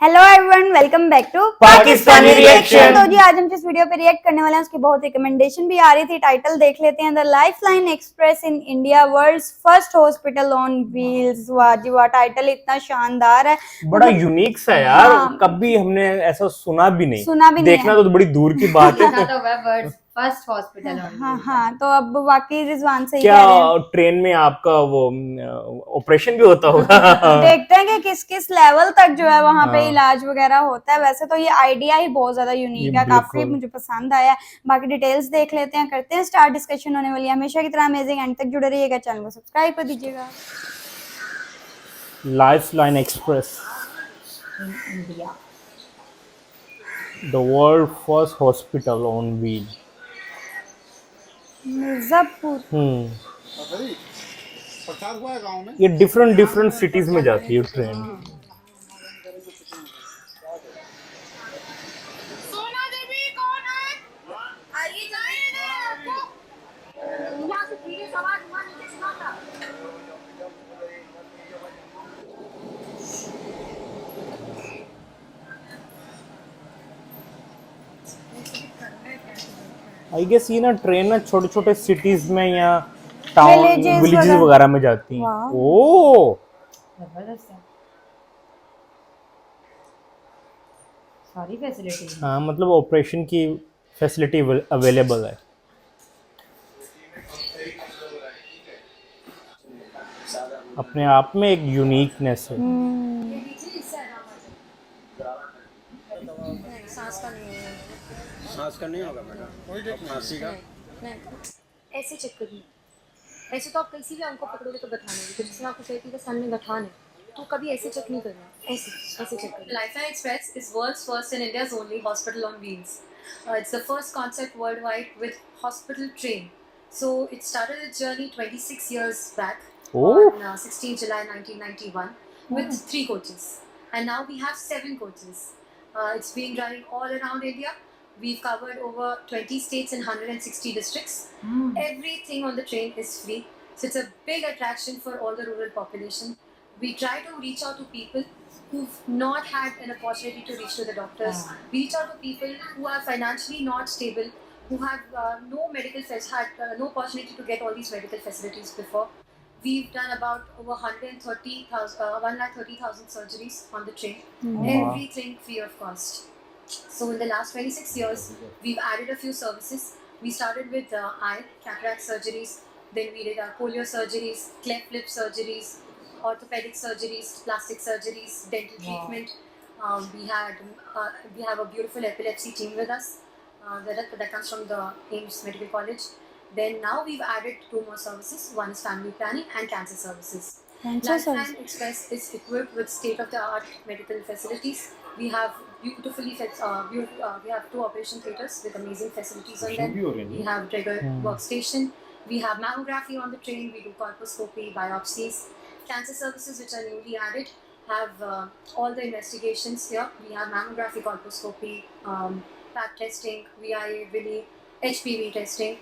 Hello everyone, welcome back to Pakistani reaction. तो जी आज हम जिस वीडियो पे रिएक्ट करने वाले हैं उसकी बहुत रिकमेंडेशन भी आ रही थी। टाइटल देख लेते हैं, the Lifeline Express in India world's first hospital on wheels. वाह जी वाह, टाइटल इतना शानदार है, बड़ा यूनिक सा यार। हाँ, कभी हमने ऐसा सुना भी नहीं देखना तो बड़ी दूर की बात है। फर्स्ट हॉस्पिटल हाँ, तो अब वाकई रिजवान सही क्या कह रहे हैं। ट्रेन में आपका वो ऑपरेशन भी होता होगा? देखते हैं कि किस किस लेवल तक जो है वहां पे हाँ। इलाज वगैरह होता है। वैसे तो ये आइडिया ही बहुत ज्यादा यूनिक है, काफी बिल्कुल। मुझे पसंद आया। बाकी डिटेल्स देख लेते हैं, करते हैं स्टार्ट। डिस्कशन होने वाली है हमेशा की तरह अमेजिंग, एंड तक जुड़े रहिएगा, चैनल को सब्सक्राइब कर दीजिएगा। Lifeline Express in India. The world first hospital on wheel. Mirzapur. प्रचार हुआ है गांव में। ये डिफरेंट सिटीज में जाती है ट्रेन। सोना देवी कौन है? आइए जाइए ना आपको। यहाँ से धीरे सवाल हुआ नीचे सुनाता। आई गेस ये ना ट्रेन ना छोटे छोटे सिटीज में या टाउन विलेजेस वगैरह में जाती हैं। वाह। ओ जबरदस्त है, सारी फैसिलिटी। हाँ, मतलब ऑपरेशन की फैसिलिटी अवेलेबल है। अपने आप में एक यूनिकनेस है। सांस का नहीं होगा बेटा, खांसी का। ऐसे चेक करिए। ऐसे तो आप किसी भी अंग को पकड़ोगे तो गठान होगी, तो जिसमें आपको चाहिए कि सामने गठान है तो कभी ऐसे चेक नहीं करना, ऐसे चेक करना। Lifeline Express is world's first and India's only hospital on wheels. It's the first concept worldwide with hospital train. So it started its journey 26 years back on 16 July 1991 with 3 coaches. And now we have 7 coaches. It's been running all around India. We've covered over 20 states and 160 districts. Everything on the train is free. So it's a big attraction for all the rural population. We try to reach out to people who've not had an opportunity to reach to the doctors. We reach out to people who are financially not stable, who have no opportunity to get all these medical facilities before. We've done about over 130,000 surgeries on the train. Everything free of cost. So in the last 26 years, we've added a few services. We started with eye, cataract surgeries, then we did polio surgeries, cleft lip surgeries, orthopedic surgeries, plastic surgeries, dental treatment. We have a beautiful epilepsy team with us that comes from the AIMS Medical College. Then now we've added 2 more services. One is family planning and cancer services. Lifeline Express is equipped with state-of-the-art medical facilities. We have we have 2 operation theaters with amazing facilities on them. We have regular workstation. We have mammography on the train. We do colposcopy, biopsies. Cancer services, which are newly added, have all the investigations here. We have mammography, colposcopy, pap testing, VIA, Willy, HPV testing.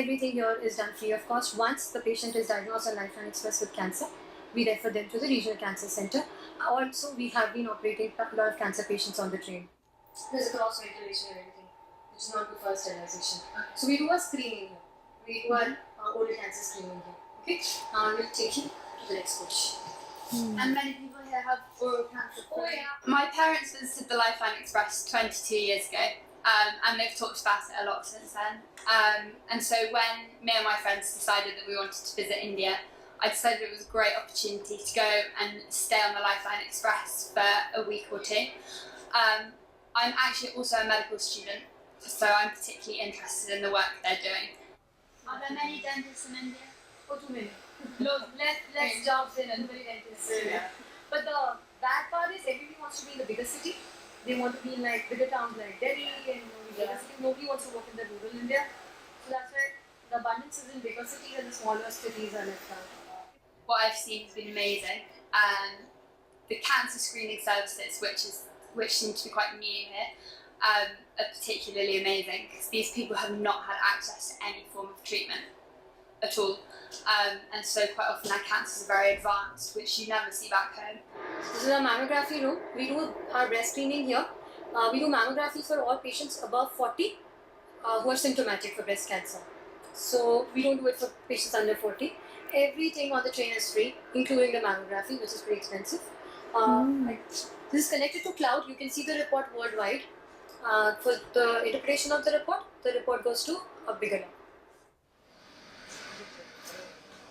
Everything here is done free of cost. Once the patient is diagnosed on Lifeline Express with cancer, we refer them to the regional cancer center. Also, we have been operating a lot of cancer patients on the train. There's a cross ventilation and everything, which is not good for sterilization. So we do a screening here. We do an oral cancer screening here. Okay, we'll take you to the next coach. And many people here have oral cancer. Oh yeah. My parents visited the Lifeline Express 22 years ago, and they've talked about it a lot since then. And so when me and my friends decided that we wanted to visit India, I decided it was a great opportunity to go and stay on the Lifeline Express for a week or 2. I'm actually also a medical student, so I'm particularly interested in the work they're doing. Are there many dentists in India? Oh, too many. Less jobs in and many dentists. Yeah. But the bad part is everybody wants to be in the bigger city. They want to be in like bigger towns like Delhi and bigger city. Nobody wants to work in the rural India. So that's why the abundance is in bigger cities and the smaller cities are left out. What I've seen has been amazing. The cancer screening services, which seem to be quite new here, are particularly amazing because these people have not had access to any form of treatment at all. And so quite often their cancers are very advanced, which you never see back home. This is a mammography room. We do our breast screening here. We do mammography for all patients above 40 who are symptomatic for breast cancer. So we don't do it for patients under 40. Everything on the train is free, including the mammography, which is pretty expensive. This is connected to cloud. You can see the report worldwide. For the interpretation of the report goes to a bigger lab.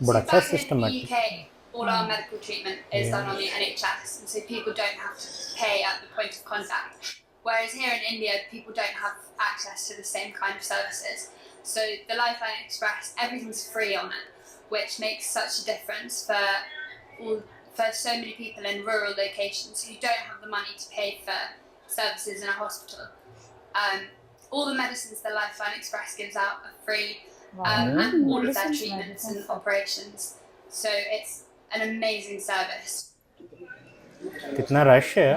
बड़ा अच्छा Back in system the है UK, all our medical treatment is done on the NHS, and so people don't have to pay at the point of contact. Whereas here in India, people don't have access to the same kind of services. So the Lifeline Express, everything's free on it, which makes such a difference for so many people in rural locations who don't have the money to pay for services in a hospital. All the medicines the Lifeline Express gives out are free, and all of their treatments and operations. So it's an amazing service. कितना rush है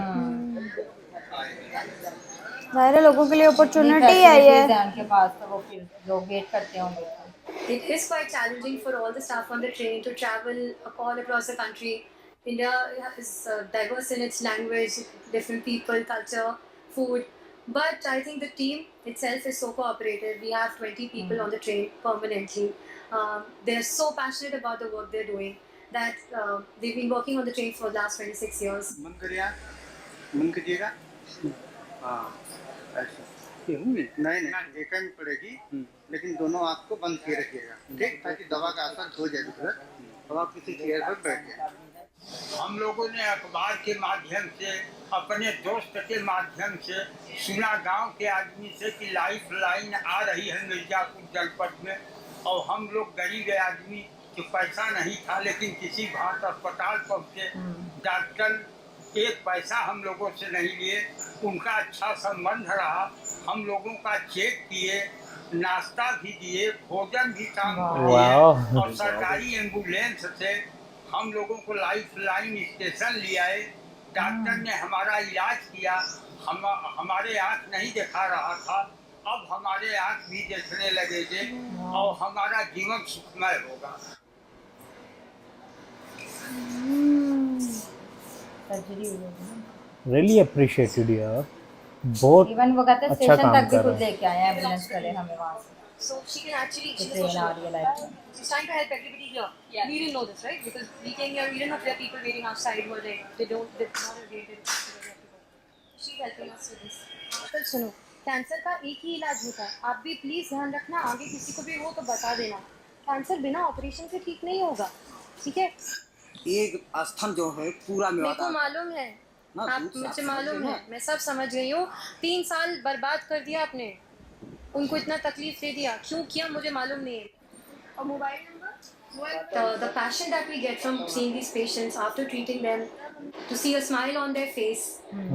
ज़ाहिर है लोगों के लिए opportunity है ये Facilities हैं उनके पास, तो वो फिर लोग वेट करते होंगे. It is quite challenging for all the staff on the train to travel all across the country. India is diverse in its language, different people, culture, food. But I think the team itself is so cooperative. We have 20 people on the train permanently. They're so passionate about the work they're doing that they've been working on the train for the last 26 years. मन करिएगा हाँ ऐसा नहीं एक में पड़ेगी लेकिन दोनों आँख को बंद किए रखिएगा ठीक ताकि दवा का असर हो जाए तुरंत अब आप किसी चेयर पर बैठ जाए हम लोगों ने अखबार के माध्यम से अपने दोस्त के माध्यम से सुना गांव के आदमी से कि लाइफ लाइन आ रही है मिर्जापुर जनपद में और हम लोग गरीब आदमी कि पैसा नहीं था लेकिन किसी भांत अस्पताल पहुँचे डॉक्टर एक पैसा हम लोगों से नहीं लिए उनका अच्छा संबंध रहा हम लोगों का चेक किए नाश्ता भी दिए भोजन भी शाम को दिए और सरकारी एम्बुलेंस से हम लोगों को लाइफ लाइन स्टेशन ले आए डॉक्टर ने हमारा इलाज किया हमारे आँख नहीं दिखा रहा था अब हमारे आँख भी देखने लगे थे और हमारा जीवन सुखमय होगा सर्जरी हुई है. रियली अप्रिशिएटेड यार बहुत इवन वो कहते हैं अच्छा स्टेशन काम तक भी कर खुद रहा है लेके आए हैं एम्बुलेंस करे हमें वहाँ से. So she can actually, she's a train social आ रही है लाइफ में. She's trying to help everybody here. Yeah. We didn't know this, right? Because we came here, we didn't know there are people waiting outside who are like, they're not related. She's helping us with this. आजकल सुनो, cancer का एक ही इलाज होता है. आप भी please ध्यान रखना, आगे किसी को भी हो तो बता देना. कैंसर बिना ऑपरेशन से ठीक नहीं होगा, ठीक है? एक स्तन जो है पूरा में मेरे को मालूम है, आप मुझे मालूम है, मैं सब समझ गई हूँ. 3 साल बर्बाद कर दिया आपने, उनको इतना तकलीफ दे दिया, क्यों किया मुझे मालूम नहीं है. और mobile number the passion that we get from seeing these patients after treating them, to see a smile on their face,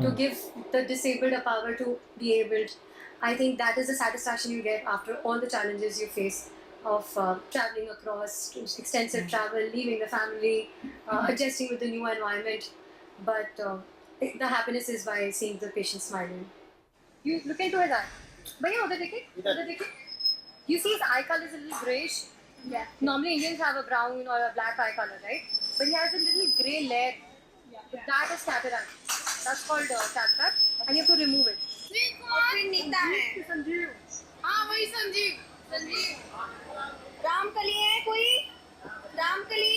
to give the disabled a power to be abled, I think that is the satisfaction you get after all the challenges you face of traveling across extensive travel, leaving the family, adjusting with the new environment. But the happiness is by seeing the patient smiling. You look into his eye. Bhaiya, udhar dekhe. You see his eye color is a little grayish. Yeah. Normally Indians have a brown or a black eye color, right? But he has a little grey layer. Yeah. That is cataract. That's called cataract, and you have to remove it. Sanjeev. हाँ वही संजीव. रामकली है कोई? रामकली.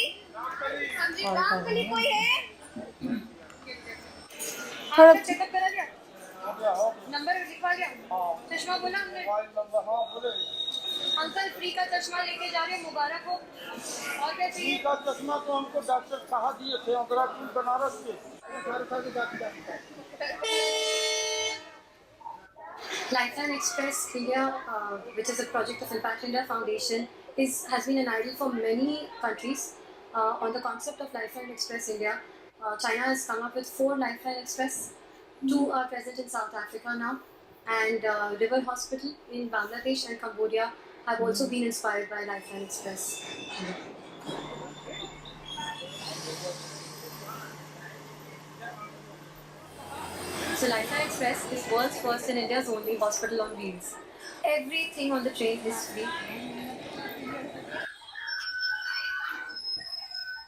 संजीव रामकली कोई है? थोड़ा checkup करा लिया. Number लिखवा लिया. चश्मा बोला हमने. अंकल फ्री का चश्मा लेके जा रहे हैं, मुबारक हो. और क्या चाहिए? का चश्मा तो हमको डॉक्टर शाह दिए थे बनारस के. Lifeline Express India, which is a project of Impact India Foundation, has been an idol for many countries. On the concept of Lifeline Express India, China has come up with 4 Lifeline Express. 2 are present in South Africa now, and River Hospital in Bangladesh and Cambodia have also been inspired by Lifeline Express. So Lifeline Express is world's first and India's only hospital on wheels. Everything on the train is free.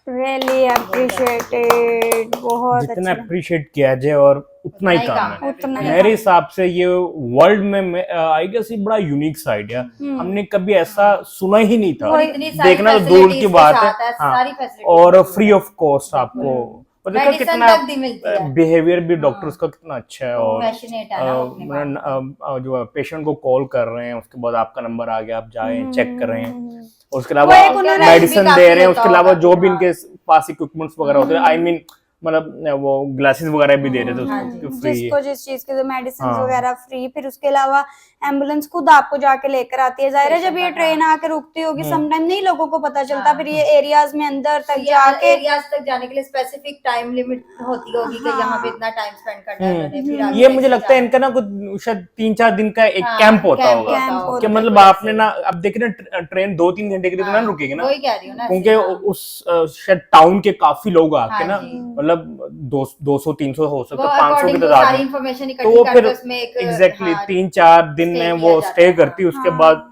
Really appreciated, बहुत जितना अच्छा। Appreciate किया जाए और उतना ही काम है उतना ही मेरे हिसाब से। ये वर्ल्ड में आई गेस ये बड़ा यूनिक साइड है, हमने कभी ऐसा सुना ही नहीं था। इतनी सारी देखना तो दूर की facilities बात के है, साथ है, हाँ, सारी facilities और के फ्री ऑफ कॉस्ट आपको, और देखो Medicine कितना तक भी मिलती है। बिहेवियर भी डॉक्टर्स का कितना अच्छा है, और Passionate है ना वो अपने काम में। जो पेशेंट को कॉल कर रहे हैं, उसके बाद आपका नंबर आ गया, आप जाए चेक कर रहे हैं, और उसके वो अलावा एक उन्होंने- मेडिसिन भी दे काफी रहे हैं, होता उसके अलावा होगा, जो भी हाँ। इनके पास इक्विपमेंट्स वगैरह होते हैं, आई मीन मतलब वो ग्लासेस वगैरह भी दे रहे थे हाँ उसको जी। फ्री। जिसको जिस चीज के मेडिसिन हाँ। वगैरह फ्री, फिर उसके अलावा एम्बुलेंस खुद आपको जाके लेकर आती है। जाहिर है जब ये Patient ट्रेन आके रुकती होगी, समटाइम नहीं लोगों को पता चलता, हाँ। फिर ये एरियाज में अंदर तक ये जाके एरियाज तक जाने के लिए स्पेसिफिक टाइम लिमिट होती होगी कि यहाँ पे इतना टाइम स्पेंड करना है उन्होंने, फिर आगे ये next मुझे लगता है जाना इनका ना कुछ शायद 3-4 दिन का एक हाँ, कैंप होता कैंप होगा, होता कैंप होगा। कि मतलब बिल्कुल आपने ऐसे। ना, अब देखिए ना ट्रेन 2-3 घंटे के लिए तो ना हाँ, रुकेगी ना, वही कह रही हूँ ना, क्योंकि ऐसे, हाँ। उस शायद टाउन के काफी लोग आके हाँ ना, जी। मतलब 200-300 हो वो सकता है, 500 की अकॉर्डिंग टू तादाद सारी में, इंफॉर्मेशन तो इकट्ठी वो करके फिर उसमें एक एग्जैक्टली हाँ, 3-4 दिन stay में किया वो जाता स्टे है, करती है, उसके हाँ। बाद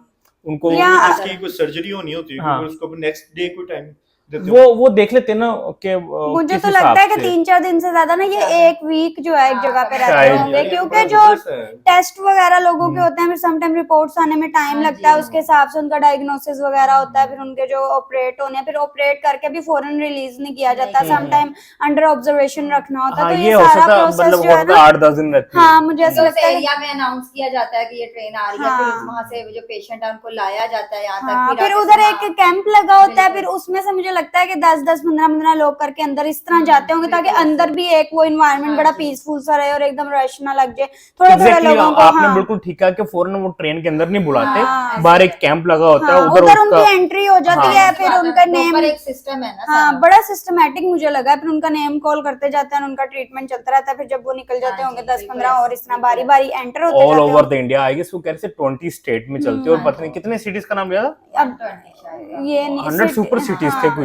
उनको या इसकी कोई सर्जरी होनी होती है, हाँ। क्योंकि उसको नेक्स्ट डे कोई टाइम देते हो। वो देख लेते हैं ना कि मुझे किस तो हिसाब लगता है कि से। 3-4 दिन से ज्यादा ना ये ज्यादा। 1 वीक जो है एक हाँ, जगह पे रहते शायद। होंगे, यार, ये क्योंकि बड़ा जो जबरदस्त है। टेस्ट वगैरह लोगों के होते हैं, फिर सम टाइम रिपोर्ट्स आने में टाइम हाँ लगता है, जी। उसके हिसाब से उनका डायग्नोसिस वगैरह होता है, फिर उनके जो ऑपरेट होने हैं, फिर ऑपरेट करके भी फौरन रिलीज नहीं किया जाता, सम टाइम अंडर ऑब्जर्वेशन रखना होता है, हाँ, तो ये ये हो सारा सकता है, प्रोसेस मतलब जो हो है सकता ना, है 8-10 दिन रहती है। हाँ मुझे ऐसा तो उस लगता है एरिया में अनाउंस किया जाता है कि ये ट्रेन आ रही है, फिर वहां से जो पेशेंट है उनको लाया जाता है यहाँ हाँ, तक, फिर आगे उधर से एक हाँ, कैंप लगा होता है, बिल्कुल। फिर उसमें से मुझे लगता है कि 10-10, 15-15 लोग करके अंदर इस तरह जाते होंगे, ताकि बिल्कुल अंदर भी एक वो इन्वायरमेंट हाँ बड़ा जी। पीसफुल सा रहे और एकदम रश ना लग जाए, थोड़ा थोड़ा Exactly, लोगों को। आपने हाँ बिल्कुल ठीक कहा कि फौरन वो ट्रेन के अंदर नहीं बुलाते, हाँ, बाहर एक कैंप लगा होता है, हाँ, उधर उधर उसका उनकी एंट्री हो जाती हाँ। है, फिर उनका नेम, प्रॉपर एक सिस्टम है ना हाँ सारा। बड़ा सिस्टमेटिक मुझे लगा है, फिर उनका नेम कॉल करते जाते हैं, उनका ट्रीटमेंट चलता रहता है, फिर जब वो निकल जाते हाँ होंगे जी, 10-15 बिल्कुल और इस तरह बारी बारी एंटर होते ऑल जाते ओवर होंगे। द इंडिया, आई गेस वो कह रहे थे 20 स्टेट में चलती है, और पता नहीं कितने सिटीज का नाम लिया था, अब 120 शायद। ये नहीं 100 सुपर सिटीज थे कोई।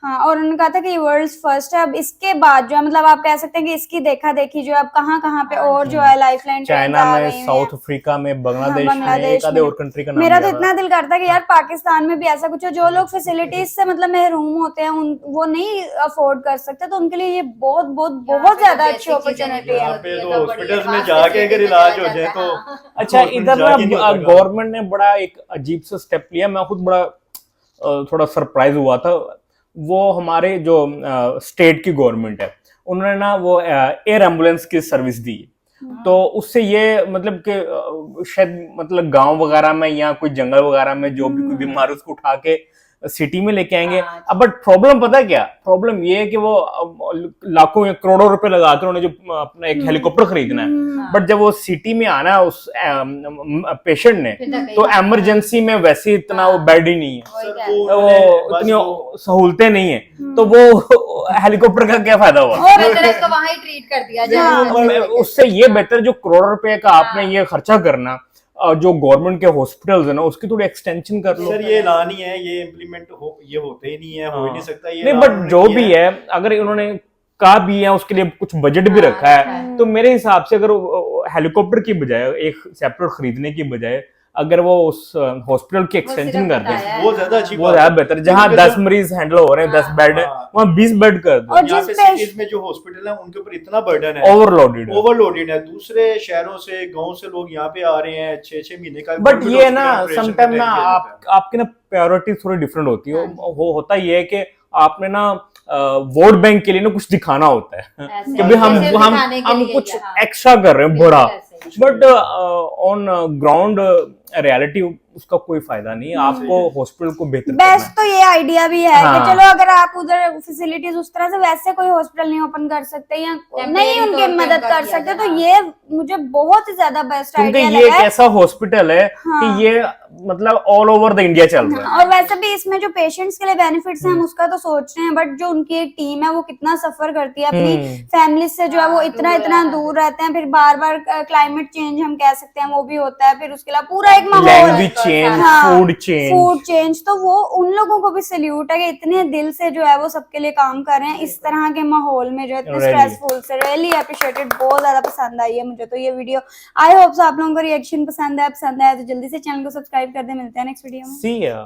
हाँ, और उन्होंने कहा था कि वर्ल्ड फर्स्ट है। अब इसके बाद जो है, मतलब आप कह सकते हैं कि इसकी देखा देखी जो है अब कहाँ कहाँ पे और जो है लाइफ लाइन चाइना में, साउथ अफ्रीका में, बांग्लादेश में, एक आधे और कंट्री का नाम मेरा तो लिया था। इतना दिल करता है कि यार पाकिस्तान में भी ऐसा कुछ हो, जो लोग फैसिलिटीज से मतलब महरूम होते हैं, वो नहीं अफोर्ड कर सकते, तो उनके लिए ये बहुत बहुत बहुत ज्यादा अच्छी अपॉर्चुनिटी है। यहाँ पे तो हॉस्पिटल्स में जाके अगर इलाज हो जाए तो अच्छा, इधर ना जाके नहीं होता काम। गवर्नमेंट ने बड़ा एक अजीब सा स्टेप लिया, मैं खुद बड़ा थोड़ा सरप्राइज हुआ था। वो हमारे जो स्टेट की गवर्नमेंट है, उन्होंने ना वो एयर एम्बुलेंस की सर्विस दी, तो उससे ये मतलब कि शायद मतलब गांव वगैरह में या कोई जंगल वगैरह में जो भी कोई बीमार है उसको उठा के सिटी में लेके आएंगे। हाँ, अब बट प्रॉब्लम पता है क्या प्रॉब्लम ये है कि वो लाखों या करोड़ों रुपए लगा के उन्होंने जो अपना एक हेलीकॉप्टर खरीदना है, बट जब वो सिटी में आना है उस पेशेंट ने, तो इमरजेंसी में वैसे इतना वो बेड ही नहीं है, वही कह सर, रही वो हूँ। वो इतनी सहूलतें नहीं है, तो वो हेलीकॉप्टर का क्या फायदा हुआ। और बेहतर इसको वहाँ ही ट्रीट कर दिया जाए। उससे ये बेहतर जो करोड़ों रुपए का आपने ये खर्चा करना, जो गवर्नमेंट के हॉस्पिटल्स है ना उसकी थोड़ी एक्सटेंशन कर लो। सर ये ऐलान ही है, ये इम्प्लीमेंट ये होते ही नहीं है, हो ही नहीं सकता ये नहीं, ऐलान बट उन्होंने जो किया भी है, अगर इन्होंने कहा भी है उसके लिए कुछ बजट भी रखा है, तो मेरे हिसाब से अगर हेलीकॉप्टर की बजाय एक सेपरेट खरीदने की बजाय अगर वो उस हॉस्पिटल की एक्सटेंशन कर दें, वो ज्यादा अच्छी वो बात ज्यादा है। बेहतर। जहाँ क्योंकि 10 मरीज हैंडल हो रहे हैं, 10 बेड है, हाँ। वहाँ 20 बेड कर दो। और यहाँ जिस पे सिटीज में जो हॉस्पिटल है उनके ऊपर इतना बर्डन है, ओवरलोडेड है। ओवरलोडेड है, दूसरे शहरों से गांव से लोग यहाँ पे आ रहे हैं 6-6 महीने का। बट government ये ना hospital operation समटाइम का ना time आप किया आपकी ना प्रायोरिटी थोड़ी डिफरेंट होती है। वो होता ये है कि आपने ना वोट बैंक के लिए ना कुछ दिखाना होता है ऐसे कि भाई हम जैसे हम दिखाने के हम लिए कुछ ही है, हाँ। एक्स्ट्रा कर रहे हैं बड़ा, बिल्कुल ऐसे। बट ऑन ग्राउंड रियलिटी उसका कोई फायदा नहीं है। आपको हॉस्पिटल को बेहतर करना बेस्ट है। तो ये आइडिया भी है हाँ। कि चलो अगर आप उधर फैसिलिटीज उस तरह से वैसे कोई हॉस्पिटल नहीं ओपन कर सकते या नहीं उनकी तौर पे मदद उनका कर किया सकते, जाए, तो हाँ। ये मुझे बहुत ही ज्यादा बेस्ट क्योंकि आइडिया ये लगा एक है। ऐसा हॉस्पिटल है हाँ। कि ये मतलब ऑल ओवर द इंडिया चल रहा है। और वैसे भी इसमें जो पेशेंट्स के लिए बेनिफिट्स हैं हम उसका तो सोच रहे हैं, बट जो उनकी एक टीम है वो कितना सफर करती है अपनी फैमिली से, जो है वो इतना इतना दूर रहते हैं, फिर बार बार क्लाइमेट चेंज हम कह सकते हैं वो भी होता है, फिर उसके अलावा पूरा एक माहौल, language change, food change, food change, तो वो उन लोगों को भी सैल्यूट है कि इतने दिल से जो है वो सबके लिए काम कर रहे हैं इस तरह के माहौल में जो है इतने Really. स्ट्रेसफुल से। रियली अप्रिशिएटेड, बहुत ज्यादा पसंद आई है मुझे तो ये वीडियो। आई होप सो आप लोगों को रिएक्शन पसंद आया तो जल्दी से चैनल को सब्सक्राइब कर दे। मिलते हैं नेक्स्ट वीडियो में। See ya.